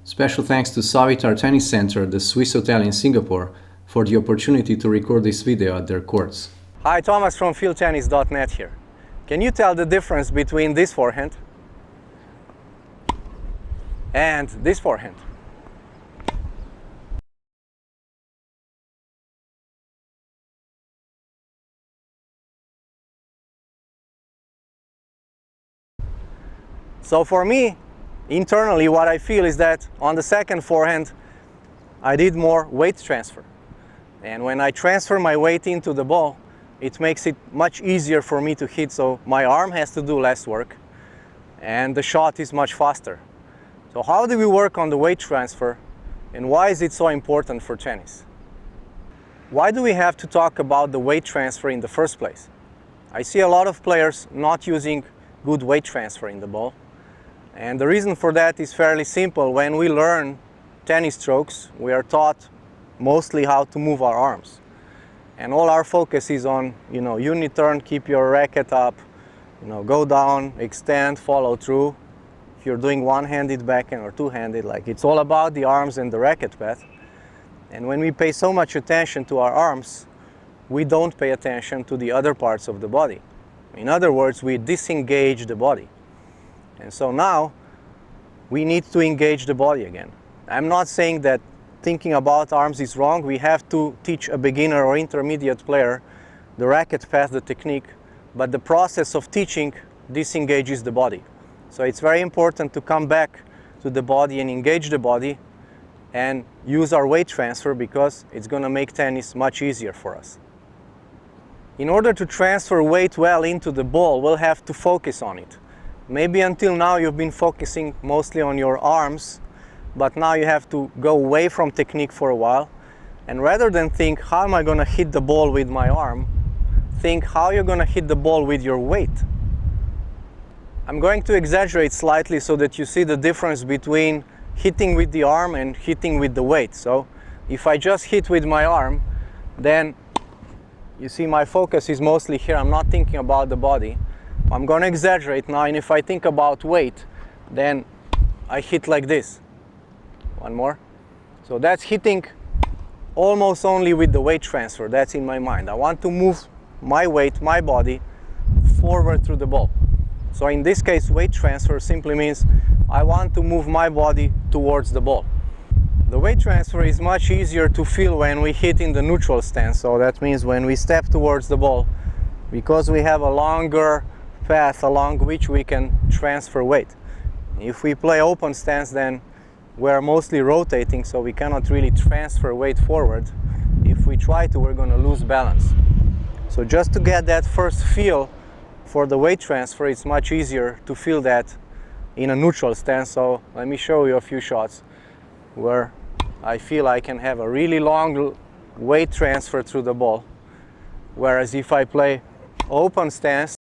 Special thanks to Savitar Tennis Center, the Swiss hotel in Singapore, for the opportunity to record this video at their courts. Hi, Thomas from fieldtennis.net here. Can you tell the difference between this forehand and this forehand? So for me, internally, what I feel is that on the second forehand, I did more weight transfer. And when I transfer my weight into the ball, it makes it much easier for me to hit, so my arm has to do less work and the shot is much faster. So how do we work on the weight transfer, and why is it so important for tennis? Why do we have to talk about the weight transfer in the first place? I see a lot of players not using good weight transfer in the ball. And the reason for that is fairly simple. When we learn tennis strokes, we are taught mostly how to move our arms. And all our focus is on, unit turn, keep your racket up, go down, extend, follow through. If you're doing one-handed backhand or two-handed, it's all about the arms and the racket path. And when we pay so much attention to our arms, we don't pay attention to the other parts of the body. In other words, we disengage the body. And so now we need to engage the body again. I'm not saying that thinking about arms is wrong. We have to teach a beginner or intermediate player the racket path, the technique, but the process of teaching disengages the body. So it's very important to come back to the body and engage the body and use our weight transfer, because it's going to make tennis much easier for us. In order to transfer weight well into the ball, we'll have to focus on it. Maybe until now you've been focusing mostly on your arms, but now you have to go away from technique for a while, and rather than think, how am I going to hit the ball with my arm, think how you're going to hit the ball with your weight. I'm going to exaggerate slightly so that you see the difference between hitting with the arm and hitting with the weight. So if I just hit with my arm, then you see my focus is mostly here. I'm not thinking about the body. I'm going to exaggerate now, and if I think about weight, then I hit like this. One more. So that's hitting almost only with the weight transfer. That's in my mind. I want to move my weight, my body, forward through the ball. So in this case, weight transfer simply means I want to move my body towards the ball. The weight transfer is much easier to feel when we hit in the neutral stance. So that means when we step towards the ball, because we have a longer path along which we can transfer weight. If we play open stance, then we're mostly rotating, so we cannot really transfer weight forward. If we try to, we're going to lose balance. So just to get that first feel for the weight transfer, it's much easier to feel that in a neutral stance. So let me show you a few shots where I feel I can have a really long weight transfer through the ball. Whereas if I play open stance,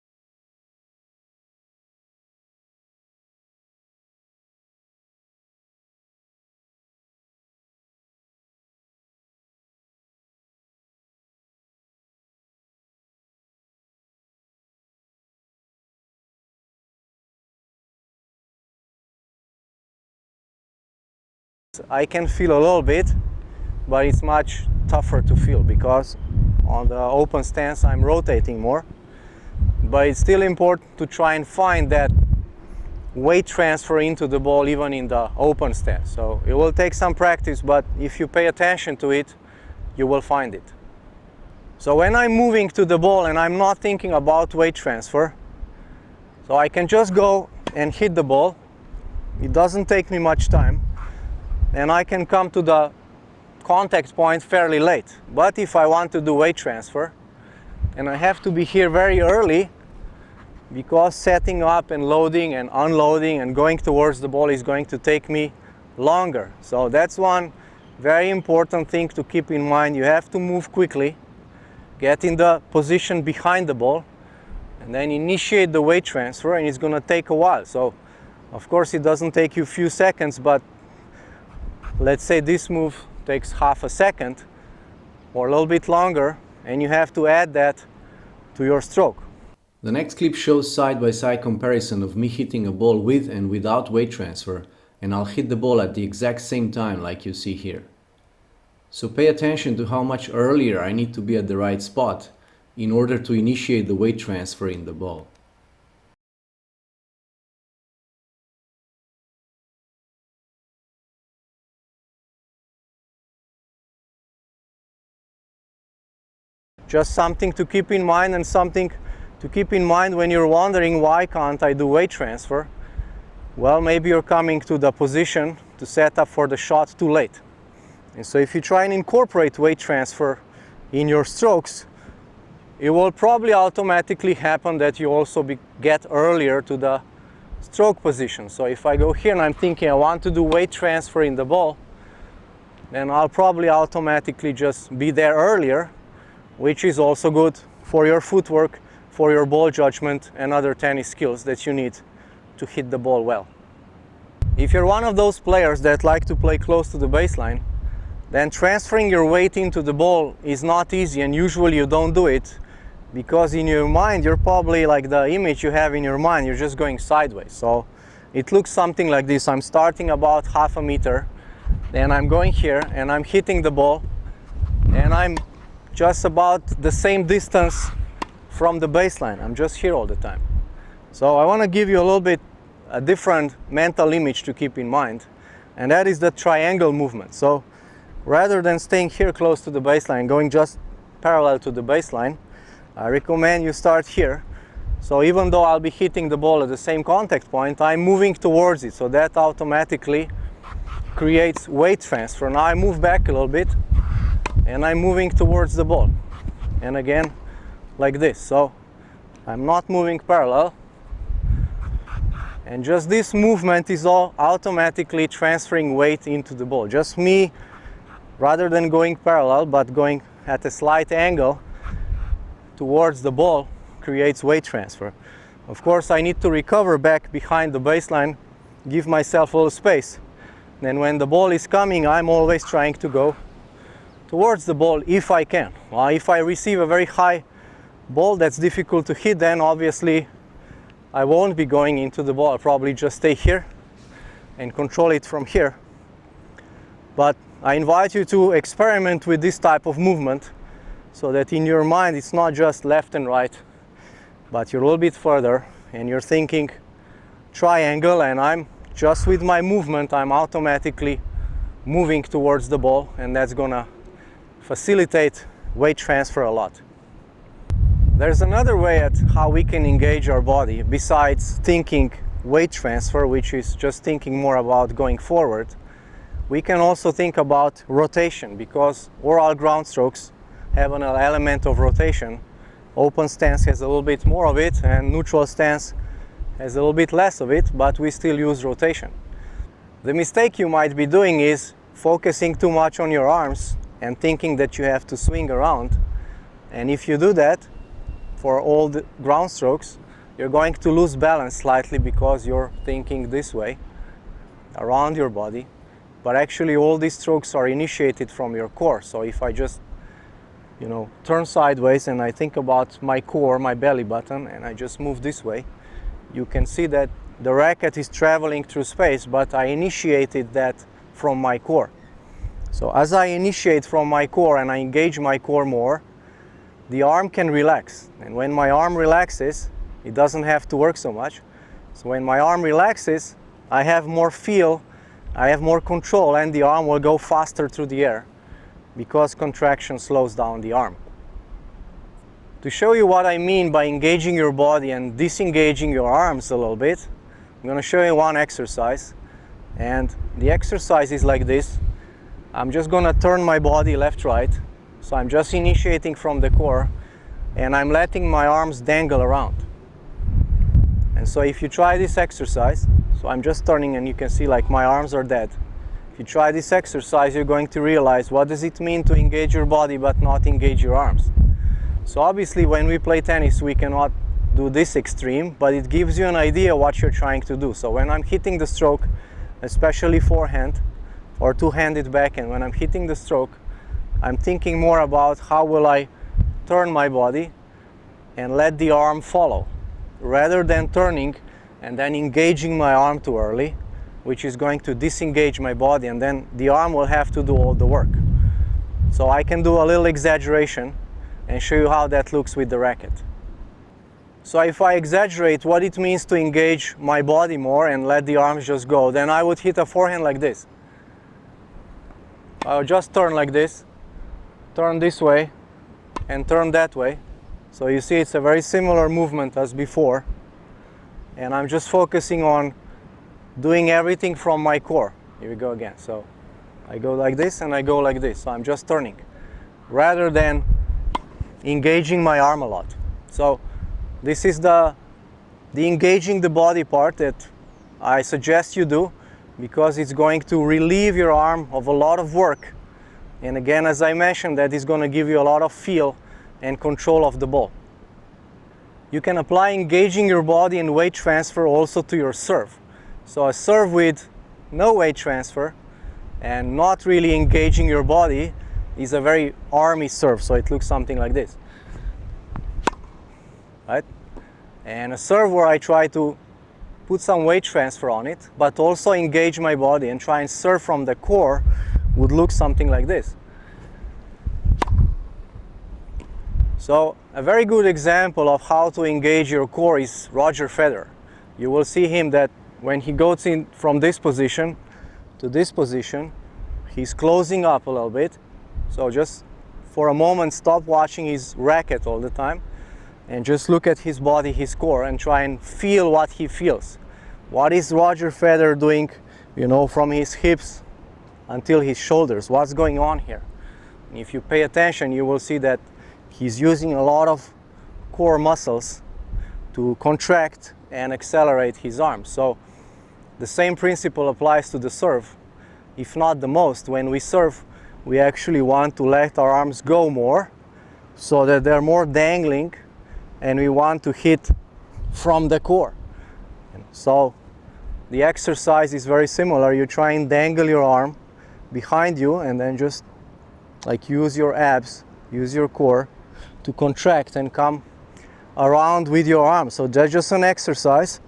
I can feel a little bit, but it's much tougher to feel because on the open stance I'm rotating more. But it's still important to try and find that weight transfer into the ball even in the open stance. So it will take some practice, but if you pay attention to it, you will find it. So when I'm moving to the ball and I'm not thinking about weight transfer, so I can just go and hit the ball. It doesn't take me much time. And I can come to the contact point fairly late. But if I want to do weight transfer, and I have to be here very early, because setting up and loading and unloading and going towards the ball is going to take me longer. So that's one very important thing to keep in mind. You have to move quickly, get in the position behind the ball, and then initiate the weight transfer, and it's going to take a while. So of course it doesn't take you a few seconds, but let's say this move takes half a second or a little bit longer, and you have to add that to your stroke. The next clip shows side-by-side comparison of me hitting a ball with and without weight transfer, and I'll hit the ball at the exact same time like you see here. So pay attention to how much earlier I need to be at the right spot in order to initiate the weight transfer in the ball. Just something to keep in mind, and something to keep in mind when you're wondering why can't I do weight transfer. Well, maybe you're coming to the position to set up for the shot too late. And so if you try and incorporate weight transfer in your strokes, it will probably automatically happen that you also get earlier to the stroke position. So if I go here and I'm thinking I want to do weight transfer in the ball, then I'll probably automatically just be there earlier, which is also good for your footwork, for your ball judgment, and other tennis skills that you need to hit the ball well. If you're one of those players that like to play close to the baseline, then transferring your weight into the ball is not easy, and usually you don't do it because in your mind you're probably, like the image you have in your mind, you're just going sideways. So it looks something like this. I'm starting about half a meter, then I'm going here and I'm hitting the ball, and I'm just about the same distance from the baseline. I'm just here all the time. So I want to give you a little bit a different mental image to keep in mind, and that is the triangle movement. So rather than staying here close to the baseline, going just parallel to the baseline, I recommend you start here. So even though I'll be hitting the ball at the same contact point, I'm moving towards it. So that automatically creates weight transfer. Now I move back a little bit and I'm moving towards the ball. And again, like this. So I'm not moving parallel. And just this movement is all automatically transferring weight into the ball. Just me, rather than going parallel, but going at a slight angle towards the ball, creates weight transfer. Of course, I need to recover back behind the baseline, give myself a little space. Then when the ball is coming, I'm always trying to go towards the ball if I can. Well, if I receive a very high ball that's difficult to hit, then obviously I won't be going into the ball. I'll probably just stay here and control it from here. But I invite you to experiment with this type of movement so that in your mind it's not just left and right, but you're a little bit further and you're thinking triangle, and I'm just with my movement, I'm automatically moving towards the ball, and that's gonna facilitate weight transfer a lot. There's another way at how we can engage our body besides thinking weight transfer, which is just thinking more about going forward. We can also think about rotation, because all ground strokes have an element of rotation. Open stance has a little bit more of it, and neutral stance has a little bit less of it, but we still use rotation. The mistake you might be doing is focusing too much on your arms and thinking that you have to swing around. And if you do that for all the ground strokes, you're going to lose balance slightly because you're thinking this way around your body. But actually all these strokes are initiated from your core. So if I just, turn sideways and I think about my core, my belly button, and I just move this way, you can see that the racket is traveling through space, but I initiated that from my core. So as I initiate from my core and I engage my core more, the arm can relax. And when my arm relaxes, it doesn't have to work so much. So when my arm relaxes, I have more feel, I have more control, and the arm will go faster through the air because contraction slows down the arm. To show you what I mean by engaging your body and disengaging your arms a little bit, I'm going to show you one exercise. And the exercise is like this. I'm just going to turn my body left-right. So I'm just initiating from the core, and I'm letting my arms dangle around. And so if you try this exercise, so I'm just turning and you can see like my arms are dead. If you try this exercise, you're going to realize what does it mean to engage your body but not engage your arms. So obviously when we play tennis, we cannot do this extreme, but it gives you an idea what you're trying to do. So when I'm hitting the stroke, especially forehand or two-handed backhand, when I'm hitting the stroke, I'm thinking more about how will I turn my body and let the arm follow, rather than turning and then engaging my arm too early. which is going to disengage my body, and then the arm will have to do all the work. So I can do a little exaggeration and show you how that looks with the racket. So if I exaggerate what it means to engage my body more and let the arms just go, then I would hit a forehand like this. I'll just turn like this, turn this way, and turn that way. So you see it's a very similar movement as before. And I'm just focusing on doing everything from my core. Here we go again. So I go like this and I go like this. So I'm just turning rather than engaging my arm a lot. So this is the engaging the body part that I suggest you do, because it's going to relieve your arm of a lot of work. And again, as I mentioned, that is going to give you a lot of feel and control of the ball. You can apply engaging your body and weight transfer also to your serve. So a serve with no weight transfer and not really engaging your body is a very army serve. So it looks something like this, right? And a serve where I try to put some weight transfer on it, but also engage my body and try and serve from the core would look something like this. So a very good example of how to engage your core is Roger Federer. You will see him that when he goes in from this position to this position, he's closing up a little bit. So just for a moment, stop watching his racket all the time and just look at his body, his core, and try and feel what he feels. What is Roger Federer doing, you know, from his hips until his shoulders? What's going on here? And if you pay attention, you will see that he's using a lot of core muscles to contract and accelerate his arms. So the same principle applies to the serve. If not the most, when we serve, we actually want to let our arms go more so that they're more dangling, and we want to hit from the core. So the exercise is very similar. You try and dangle your arm behind you and then just like use your abs, use your core to contract and come around with your arm. So that's just an exercise.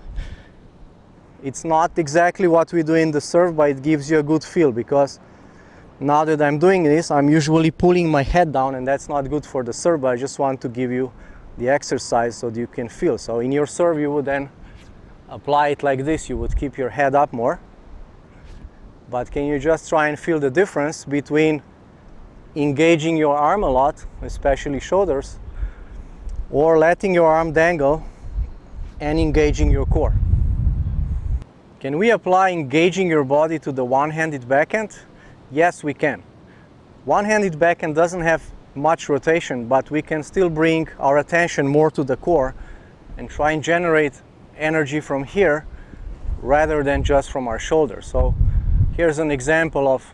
It's not exactly what we do in the serve, but it gives you a good feel, because now that I'm doing this, I'm usually pulling my head down, and that's not good for the serve, but I just want to give you the exercise so that you can feel. So in your serve, you would then apply it like this. You would keep your head up more. But can you just try and feel the difference between engaging your arm a lot, especially shoulders, or letting your arm dangle and engaging your core? Can we apply engaging your body to the one-handed backhand? Yes, we can. One-handed backhand doesn't have much rotation, but we can still bring our attention more to the core and try and generate energy from here rather than just from our shoulder. So here's an example of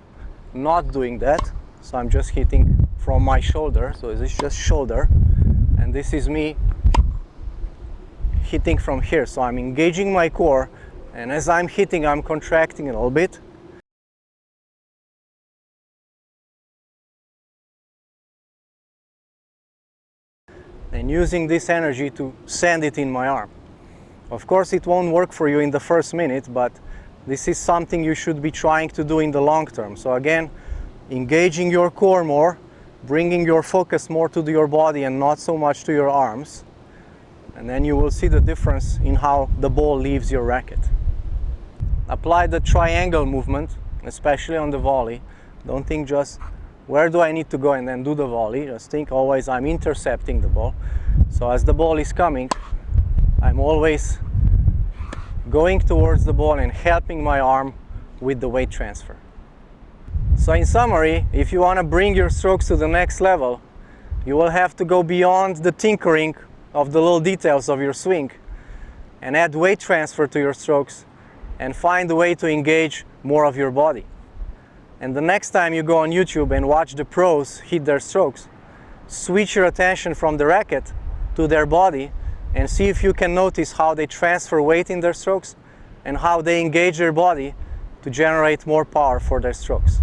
not doing that. So I'm just hitting from my shoulder. So this is just shoulder, and this is me hitting from here. So I'm engaging my core, and as I'm hitting, I'm contracting a little bit. And using this energy to send it in my arm. Of course, it won't work for you in the first minute, but this is something you should be trying to do in the long term. So again, engaging your core more, bringing your focus more to your body and not so much to your arms. And then you will see the difference in how the ball leaves your racket. Apply the triangle movement, especially on the volley. Don't think just, where do I need to go and then do the volley? Just think always, I'm intercepting the ball. So as the ball is coming, I'm always going towards the ball and helping my arm with the weight transfer. So in summary, if you want to bring your strokes to the next level, you will have to go beyond the tinkering of the little details of your swing and add weight transfer to your strokes and find a way to engage more of your body. And the next time you go on YouTube and watch the pros hit their strokes, switch your attention from the racket to their body and see if you can notice how they transfer weight in their strokes and how they engage their body to generate more power for their strokes.